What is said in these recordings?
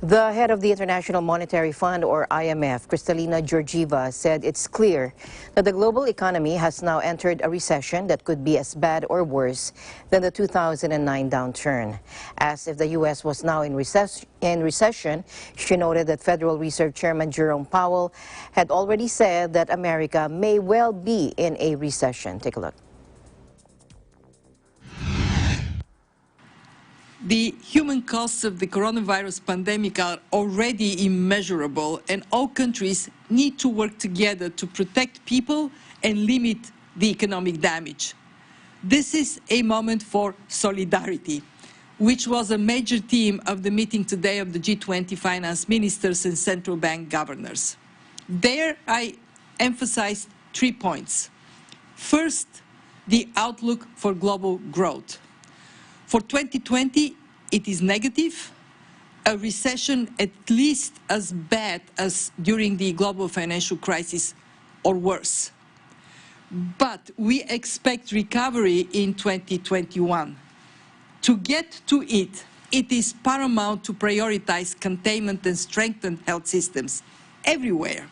The head of the International Monetary Fund, or IMF, Kristalina Georgieva, said it's clear that the global economy has now entered a recession that could be as bad or worse than the 2009 downturn. As if the U.S. was now in recession, she noted that Federal Reserve Chairman Jerome Powell had already said that America may well be in a recession. Take a look. The human costs of the coronavirus pandemic are already immeasurable, and all countries need to work together to protect people and limit the economic damage. This is a moment for solidarity, which was a major theme of the meeting today of the G20 finance ministers and central bank governors. There I emphasized 3 points. First, the outlook for global growth. For 2020, it is negative, a recession at least as bad as during the global financial crisis or worse. But we expect recovery in 2021. To get to it, it is paramount to prioritize containment and strengthen health systems everywhere.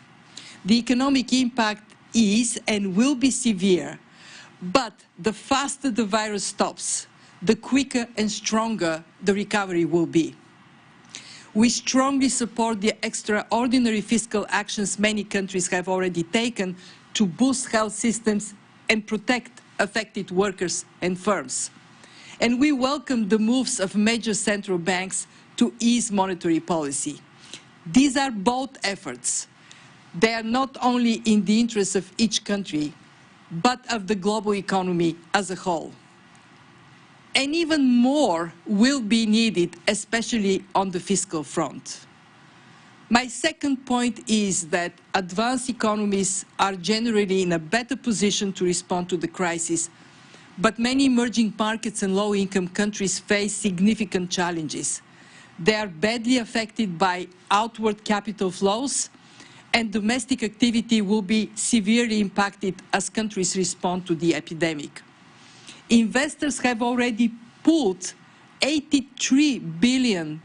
The economic impact is and will be severe, but the faster the virus stops, the quicker and stronger the recovery will be. We strongly support the extraordinary fiscal actions many countries have already taken to boost health systems and protect affected workers and firms. And we welcome the moves of major central banks to ease monetary policy. These are both efforts. They are not only in the interest of each country, but of the global economy as a whole. And even more will be needed, especially on the fiscal front. My second point is that advanced economies are generally in a better position to respond to the crisis, but many emerging markets and low-income countries face significant challenges. They are badly affected by outward capital flows, and domestic activity will be severely impacted as countries respond to the epidemic. Investors have already pulled $83 billion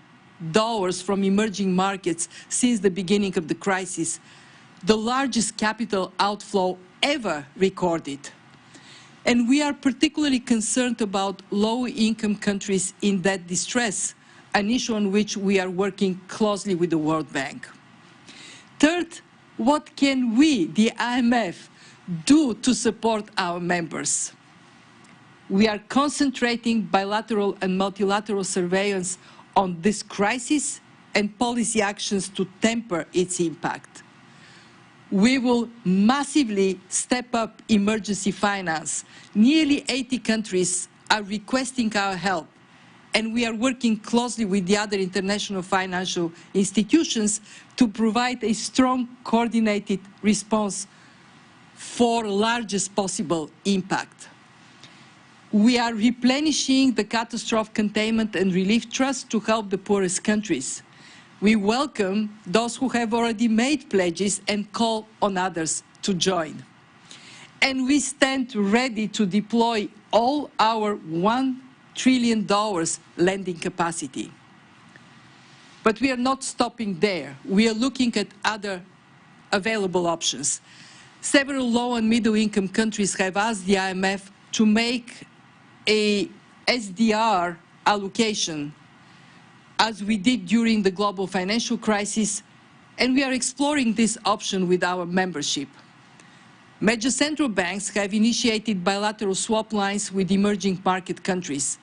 from emerging markets since the beginning of the crisis, the largest capital outflow ever recorded. And we are particularly concerned about low-income countries in that distress, an issue on which we are working closely with the World Bank. Third, what can we, the IMF, do to support our members? We are concentrating bilateral and multilateral surveillance on this crisis and policy actions to temper its impact. We will massively step up emergency finance. Nearly 80 countries are requesting our help, and we are working closely with the other international financial institutions to provide a strong, coordinated response for largest possible impact. We are replenishing the Catastrophe Containment and Relief Trust to help the poorest countries. We welcome those who have already made pledges and call on others to join. And we stand ready to deploy all our $1 trillion lending capacity. But we are not stopping there. We are looking at other available options. Several low and middle income countries have asked the IMF to make a Sdr allocation, as we did during the global financial crisis, and we are exploring this option with our membership. Major central banks have initiated bilateral swap lines with emerging market countries.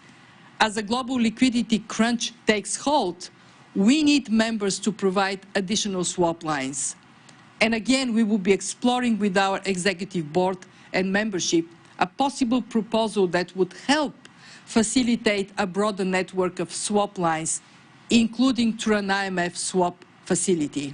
As a global liquidity crunch takes hold, we need members to provide additional swap lines. And again, we will be exploring with our executive board and membership a possible proposal that would help facilitate a broader network of swap lines, including through an IMF swap facility.